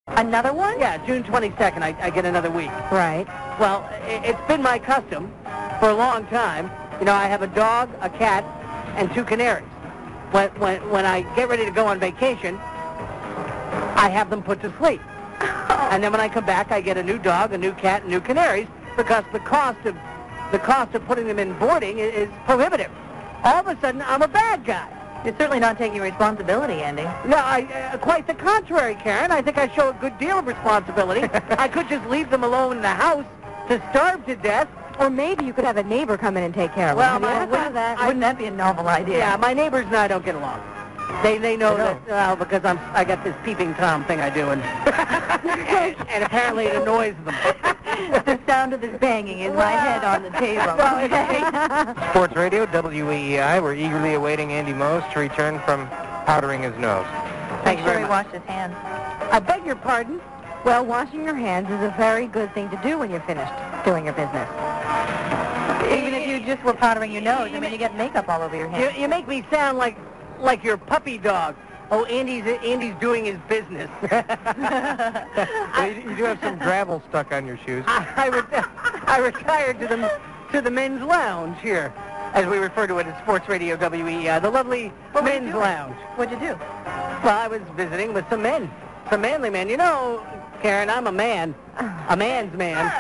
Another one? Yeah, June 22nd, I get another week. Right. Well, it's been my custom for a long time. You know, I have a dog, a cat, and 2 canaries. When I get ready to go on vacation, I have them put to sleep. And then when I come back, I get a new dog, a new cat, and new canaries, because the cost of putting them in boarding is prohibitive. All of a sudden, I'm a bad guy. You're certainly not taking responsibility, Andy. No, quite the contrary, Karen. I think I show a good deal of responsibility. I could just leave them alone in the house to starve to death. Or maybe you could have a neighbor come in and take care of Well, them. Wouldn't that be a novel idea? Yeah, my neighbors and I don't get along. They know that, well, because I got this peeping Tom thing I do, and and apparently it annoys them. The sound of this banging is my head on the table. Sports Radio WEEI. We're eagerly awaiting Andy Moes to return from powdering his nose. Thank you very much. Wash his hands. I beg your pardon? Well, washing your hands is a very good thing to do when you're finished doing your business. Even if you just were powdering your nose, I mean, you get makeup all over your hands. You make me sound like your puppy dog. Oh, Andy's doing his business. You do have some gravel stuck on your shoes. I retired to the men's lounge here, as we refer to it at Sports Radio WEEI, the lovely men's lounge. What'd you do? Well, I was visiting with some men, some manly men. You know, Karen, I'm a man, a man's man,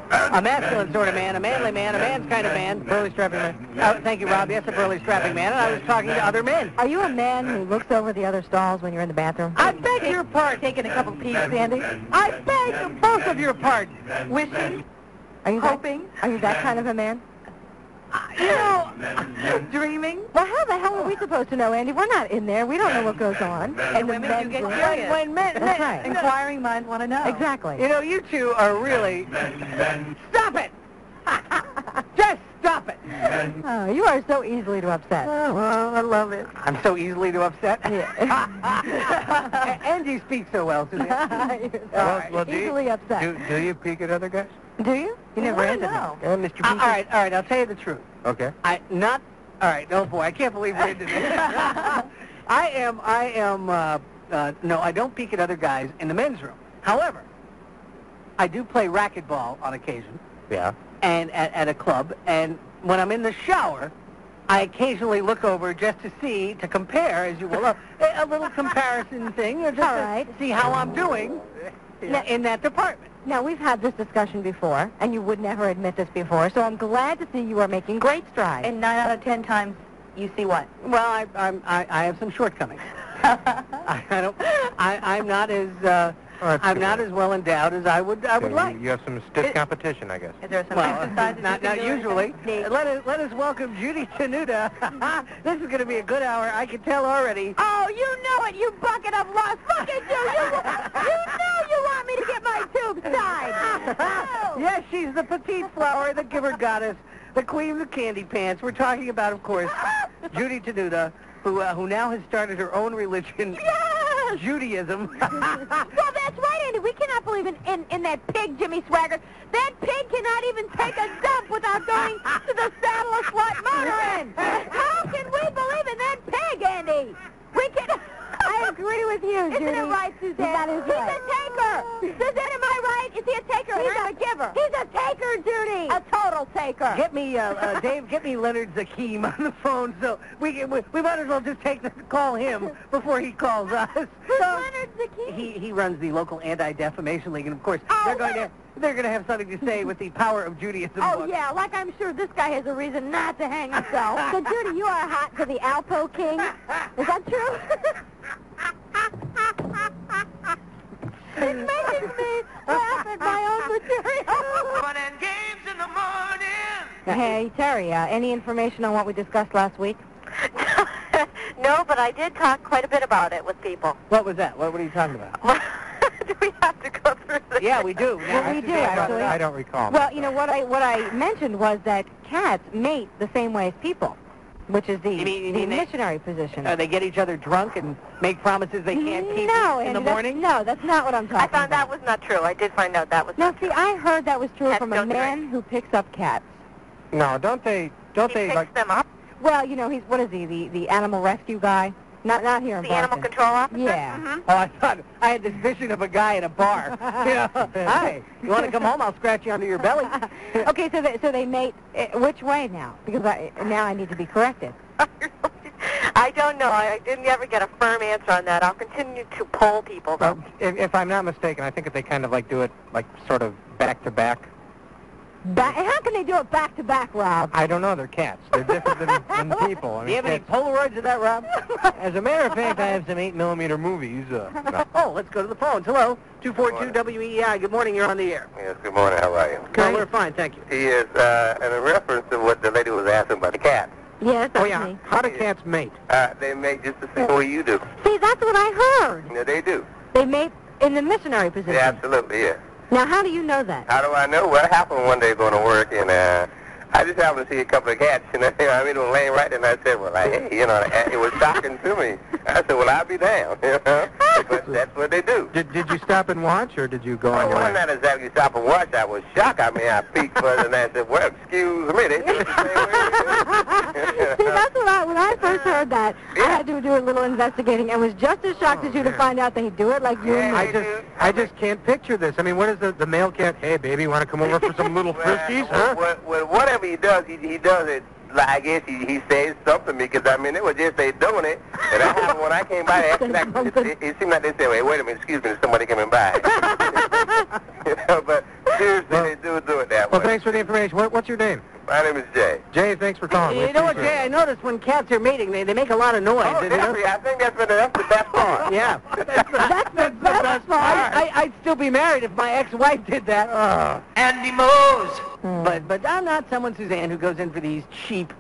a masculine sort of man, a manly man, a man's kind of man, burly strapping man. Thank you, Rob. Yes, a burly strapping man, and I was talking to other men. Are you a man who looks over the other stalls when you're in the bathroom? I beg your pardon. Taking a couple peeks, Andy? I beg both of your pardon. Wishing? Hoping? Are you that kind of a man? You know, dreaming? Well, how the hell are we supposed to know, Andy? We're not in there. We don't know what goes on. And women do get curious. When men, that's right. Inquiring minds want to know. Exactly. You know, you two are really... Stop it! Just stop it! Oh, you are so easily to upset. Oh, well, I love it. I'm so easily to upset? Yeah. Andy speaks so well, Susan. Well, easily upset. Do you peek at other guys? Do you? You never answered me. Mr. Peter? All right, I'll tell you the truth. Okay. All right, oh boy, I can't believe we're into this. No, I don't peek at other guys in the men's room. However, I do play racquetball on occasion. Yeah. And at a club, and when I'm in the shower, I occasionally look over just to compare, as you will, a little comparison thing, or just to see how I'm doing in that department. Now, we've had this discussion before, and you would never admit this before, so I'm glad to see you are making great strides. And 9 out of 10 times, you see what? Well, I have some shortcomings. I'm not as well endowed as I would like. You have some stiff competition, I guess. Is there some exercises? Not usually. Let us welcome Judy Tenuta. This is going to be a good hour. I can tell already. Oh, you know it, you bucket of lust. Look at you. You know you want me to get my tubes tied. Yes, she's the petite flower, the giver goddess, the queen of the candy pants. We're talking about, of course, Judy Tenuta, who now has started her own religion. Yes! Judaism. Well, that's right, Andy. We cannot believe in that pig, Jimmy Swaggart. That pig cannot even take a dump without going to the saddle of slut motoring. How can we believe in that pig, Andy? We can... I agree with you, Judy. Isn't it right, Suzanne? That is right. He's a taker. Suzanne, am I right? Is he a taker? He's a giver. He's a taker, Judy. A total taker. Get me, Dave, get me Leonard Zakim on the phone, so we might as well just call him before he calls us. Who's Leonard Zakim? He runs the local Anti-Defamation League, and of course, they're going to have something to say with the Power of Judaism book. Yeah, like I'm sure this guy has a reason not to hang himself. So, Judy, you are hot to the Alpo King. Is that true? It's making me laugh at my own material. Fun and games in the morning. Hey, Terry, any information on what we discussed last week? No, but I did talk quite a bit about it with people. What was that? What are you talking about? Do we have to go through this? Yeah, we do. Well, we do, actually. I don't recall. Well, you know, what I mentioned was that cats mate the same way as people, which is the missionary position. They get each other drunk and make promises they can't keep in the morning? No, that's not what I'm talking about. I found that was not true. I did find out that was not true. No, see, I heard that was true from a man who picks up cats. No, don't they picks them up? Well, you know, what is he, the animal rescue guy? Not here in The Boston. animal control officer? Yeah. Mm-hmm. Oh, I thought I had this vision of a guy in a bar. Hi, you want to come home? I'll scratch you under your belly. Okay, so they mate which way now? Because now I need to be corrected. I don't know. I didn't ever get a firm answer on that. I'll continue to poll people, though. If I'm not mistaken, I think that they kind of like do it like sort of back to back. How can they do it back to back, Rob? I don't know. They're cats. They're different than people. Do you have any Polaroids of that, Rob? As a matter of fact, I have some 8mm movies. Oh, let's go to the phones. Hello, 242 WEEI. Good morning. You're on the air. Yes, good morning. How are you? Oh, we're fine, thank you. Yes, and in reference to what the lady was asking about the cats, Yes, that's Oh yeah. me. How do cats mate? they mate just the same way you do. See, that's what I heard. Yeah, they do. They mate in the missionary position. Yeah, absolutely, yeah. Now, how do you know that? How do I know? Well, it happened one day going to work, and I just happened to see a couple of cats, and I mean, they were laying right there, and I said, well, hey, it was shocking to me. I said, well, I'll be down, but that's what they do. Did you stop and watch, or did you go on Oh, your well, way? not exactly stop and watch. I was shocked. I mean, I peeked further, and I said, well, excuse me. They do it the same way. See, that's what when I first heard that, I had to do a little investigating and was just as shocked as you to find out they do it like you and me. I just can't picture this. I mean, what is the male cat? Hey, baby, want to come over for some little friskies, huh? Well, whatever he does, he does it. Like, I guess he says something to me, because, I mean, it was just they doing it. And that happened when I came by. It seemed like they said, wait a minute, excuse me, there's somebody coming by. But seriously, they do it that way. Well, thanks for the information. What's your name? My name is Jay. Jay, thanks for calling. You know what, Jay? I noticed when cats are mating, they make a lot of noise. Oh, definitely. I think that's the best part. Yeah. That's the best part. I'd still be married if my ex-wife did that. Andy Moes. But I'm not someone, Suzanne, who goes in for these cheap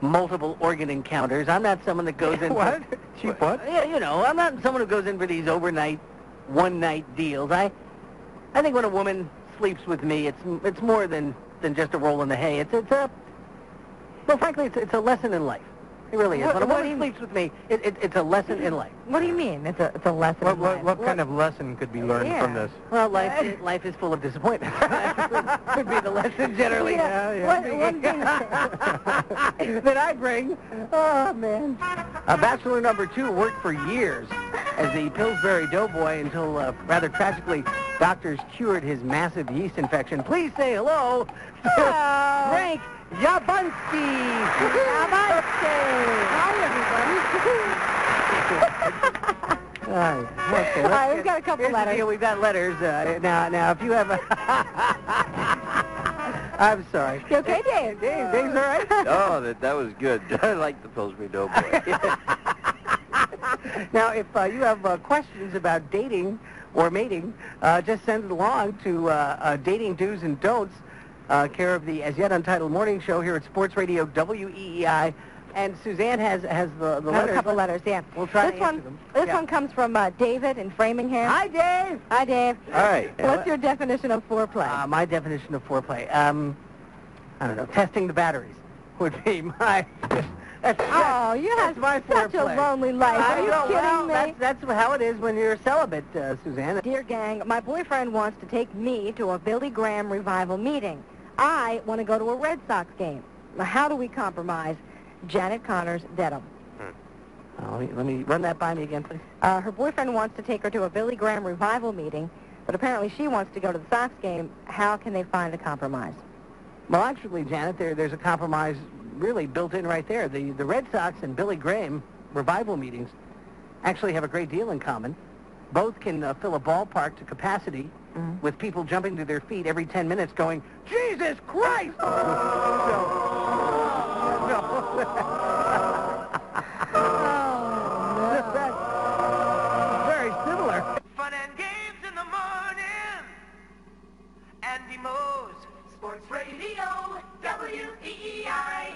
multiple organ encounters. I'm not someone that goes in What? for... Cheap what? Yeah, I'm not someone who goes in for these overnight, one-night deals. I think when a woman sleeps with me, it's more than just a roll in the hay. Well, frankly, it's a lesson in life. It really is. When a woman sleeps with me, it's a lesson in life. What do you mean? It's a lesson in life. What kind of lesson could be learned from this? Well, life is full of disappointment. Could be the lesson generally. One thing That I bring. Oh, man. Bachelor number 2 worked for years as the Pillsbury Doughboy until, rather tragically, doctors cured his massive yeast infection. Please say hello to Frank Jablonski. Hi, everybody. Hi, we've got a couple Here's the letters. deal. We've got letters. Now, if you have a... I'm sorry. You okay, Dave? Dave's all right? Oh, that was good. I like the Pillsbury Doughboy. Now, if you have questions about dating or mating, just send it along to Dating Do's and Don'ts, care of the As Yet Untitled Morning Show here at Sports Radio WEEI. And Suzanne has the letters. A couple letters, yeah. We'll try this to answer them. This one comes from David in Framingham. Hi, Dave. Hi, Dave. All right. What's your definition of foreplay? My definition of foreplay, I don't know, testing the batteries would be my... Oh, you have my such a foreplay. lonely life. Are you kidding me? That's how it is when you're celibate, Suzanne. Dear gang, my boyfriend wants to take me to a Billy Graham revival meeting. I want to go to a Red Sox game. Now, how do we compromise? Janet Connors, Dedham. Let me run that by me again, please. Her boyfriend wants to take her to a Billy Graham revival meeting, but apparently she wants to go to the Sox game. How can they find a compromise? Well, actually, Janet, there's a compromise really built in right there. The Red Sox and Billy Graham revival meetings actually have a great deal in common. Both can fill a ballpark to capacity with people jumping to their feet every 10 minutes going, Jesus Christ! Very similar. Fun and games in the morning. Andy Moes. Sports Radio WEEI.